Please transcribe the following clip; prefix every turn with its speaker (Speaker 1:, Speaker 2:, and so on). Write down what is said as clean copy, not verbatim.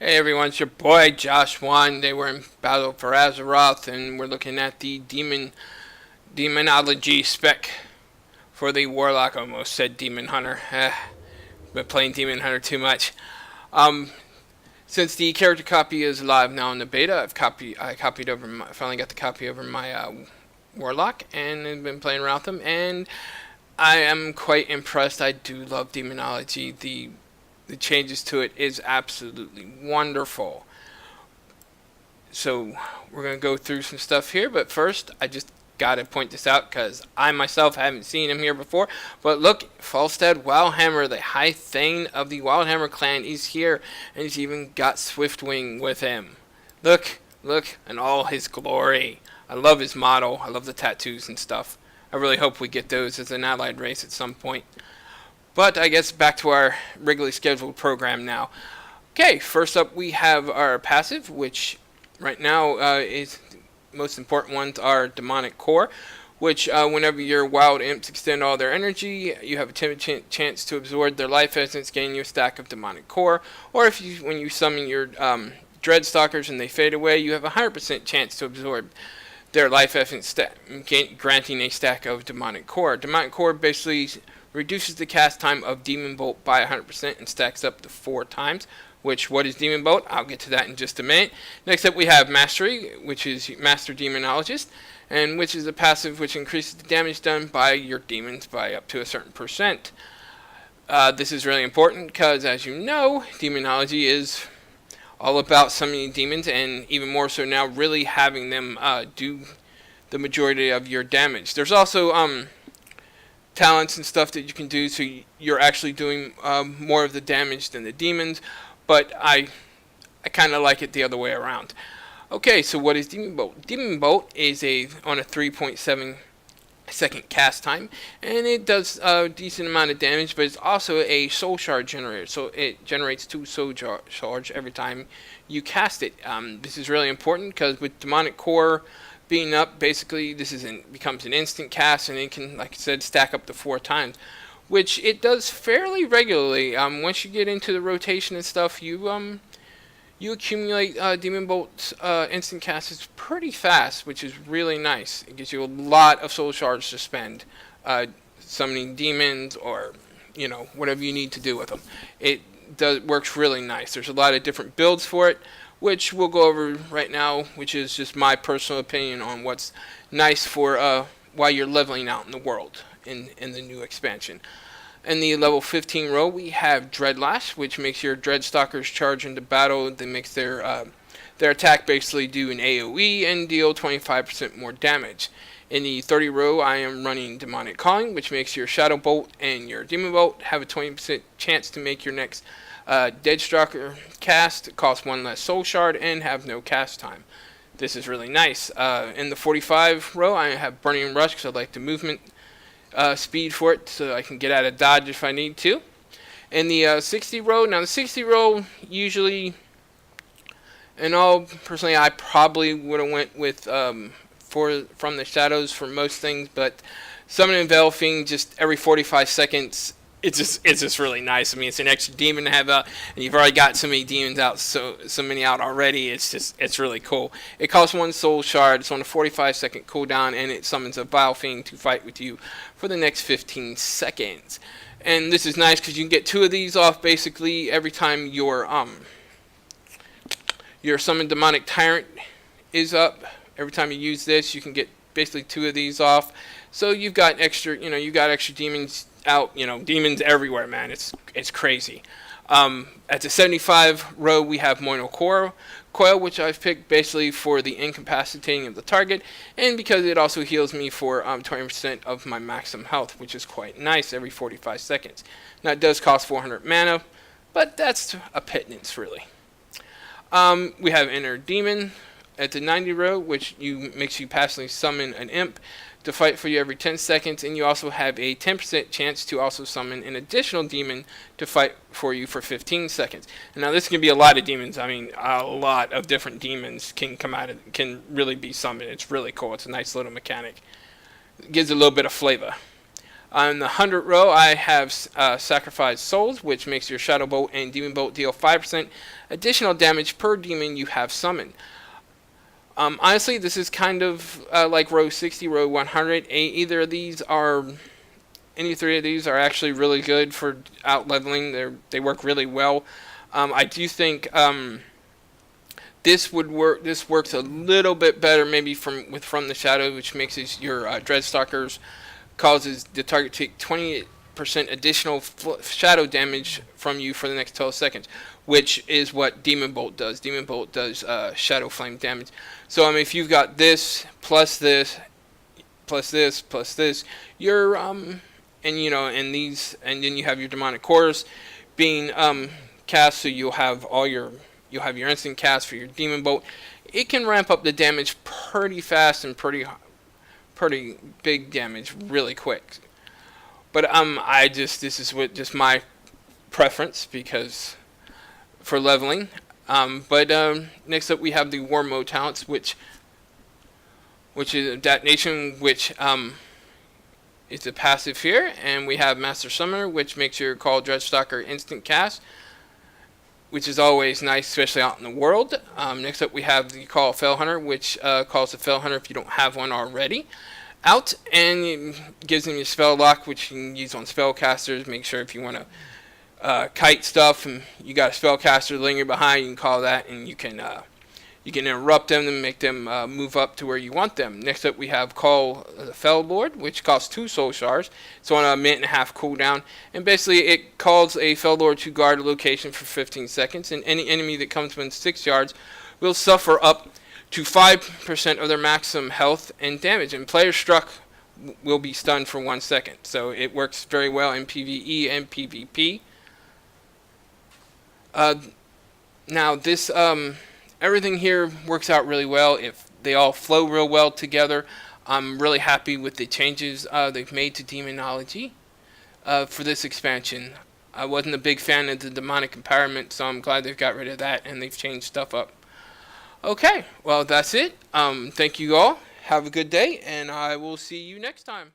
Speaker 1: Hey everyone, it's your boy Josh Wan. They were in battle for Azeroth, and we're looking at the Demonology spec for the Warlock. Almost said Demon Hunter. Been playing Demon Hunter too much. Um, since the character copy is live now in the beta, I finally got the copy over my Warlock, and I've been playing around with them, and I am quite impressed. I do love Demonology. The changes to it is absolutely wonderful. So we're going to go through some stuff here, but first I just got to point this out because I myself haven't seen him here before. But look, Falstad Wildhammer, the High Thane of the Wildhammer clan, is here, and he's even got Swiftwing with him. Look, in all his glory. I love his model. I love the tattoos and stuff. I really hope we get those as an allied race at some point. But I guess back to our regularly scheduled program now. Okay, first up we have our passive, which right now is most important ones are Demonic Core, which whenever your wild imps extend all their energy, you have a 10% chance to absorb their life essence, gaining you a stack of Demonic Core. Or when you summon your Dreadstalkers and they fade away, you have a 100% chance to absorb their life essence, granting a stack of Demonic Core. Demonic Core basically reduces the cast time of Demon Bolt by 100% and stacks up to 4 times. What is Demon Bolt? I'll get to that in just a minute. Next up we have Mastery, which is Master Demonologist, and which is a passive which increases the damage done by your demons by up to a certain percent. This is really important because, as you know, Demonology is all about summoning demons, and even more so now, really having them do the majority of your damage. There's also talents and stuff that you can do, so you're actually doing more of the damage than the demons, but I kind of like it the other way around. Okay, so what is Demon Bolt? Demon Bolt is on a 3.7 second cast time, and it does a decent amount of damage, but it's also a soul shard generator, so it generates 2 soul shards every time you cast it. This is really important because with Demonic Core being up, basically this becomes an instant cast, and it can, like I said, stack up to 4 times, which it does fairly regularly. Once you get into the rotation and stuff, you accumulate Demon Bolt's instant casts pretty fast, which is really nice. It gives you a lot of soul shards to spend summoning demons, or whatever you need to do with them. It works really nice. There's a lot of different builds for it, which we'll go over right now, which is just my personal opinion on what's nice for while you're leveling out in the world in the new expansion. In the level 15 row, we have Dreadlash, which makes your Dreadstalkers charge into battle. That makes their attack basically do an AoE and deal 25% more damage. In the 30 row, I am running Demonic Calling, which makes your Shadow Bolt and your Demon Bolt have a 20% chance to make your next Deadstalker cast, cost 1 less soul shard, and have no cast time. This is really nice. In the 45 row, I have Burning Rush because I like the movement speed for it, so I can get out of dodge if I need to. In the 60 row, now the 60 row usually, personally, I probably would have went with From the Shadows for most things, but Summon and Veil Fiend just every 45 seconds. It's just really nice. I mean, it's an extra demon to have out, and you've already got so many demons out, so many out already. It's really cool. It costs 1 soul shard. It's on a 45-second cooldown, and it summons a Vile Fiend to fight with you for the next 15 seconds. And this is nice because you can get 2 of these off basically every time your Summon Demonic Tyrant is up. Every time you use this, you can get basically 2 of these off. So you've got extra demons out, demons everywhere, man. It's crazy. At the 75 row, we have Moino Coil, which I've picked basically for the incapacitating of the target, and because it also heals me for 20% of my maximum health, which is quite nice every 45 seconds. Now, it does cost 400 mana, but that's a pittance, really. We have Inner Demon at the 90 row, which makes you passively summon an imp to fight for you every 10 seconds, and you also have a 10% chance to also summon an additional demon to fight for you for 15 seconds. And now this can be a lot of demons. I mean, a lot of different demons can really be summoned. It's really cool. It's a nice little mechanic. It gives a little bit of flavor. On the 100 row, I have Sacrificed Souls, which makes your Shadow Bolt and Demon Bolt deal 5% additional damage per demon you have summoned. Honestly, this is kind of like row 60, row 100. Any three of these are actually really good for out leveling. They work really well. I do think this would work. This works a little bit better, maybe from the shadow, which makes your Dreadstalkers causes the target to take 20% additional shadow damage from you for the next 12 seconds, which is what Demon Bolt does. Demon Bolt does shadow flame damage. So I mean, if you've got this plus this plus this, you're and then you have your demonic cores being cast, so you'll have your instant cast for your Demon Bolt. It can ramp up the damage pretty fast and pretty big damage really quick. But this is just my preference because for leveling. Next up we have the War Mode talents, which is Detonation, which is a passive here, and we have Master Summoner, which makes your Call Dreadstalker instant cast, which is always nice, especially out in the world. Next up we have the Call Fell Hunter, which calls the Fell Hunter if you don't have one already out, and it gives them your spell lock, which you can use on spellcasters. Make sure if you want to kite stuff and you got a spellcaster lingering behind, you can call that, and you can interrupt them and make them move up to where you want them. Next up we have Call the Fell Lord, which costs 2 soul shards. It's on a 1.5-minute cooldown, and basically it calls a Fell Lord to guard a location for 15 seconds, and any enemy that comes within 6 yards will suffer up to 5% of their maximum health and damage, and players struck will be stunned for 1 second. So it works very well in PvE and PvP. Now this everything here works out really well. If they all flow real well together, I'm really happy with the changes they've made to Demonology for this expansion. I wasn't a big fan of the demonic empowerment, so I'm glad they've got rid of that and they've changed stuff up. Okay, well that's it. Thank you all. Have a good day, and I will see you next time.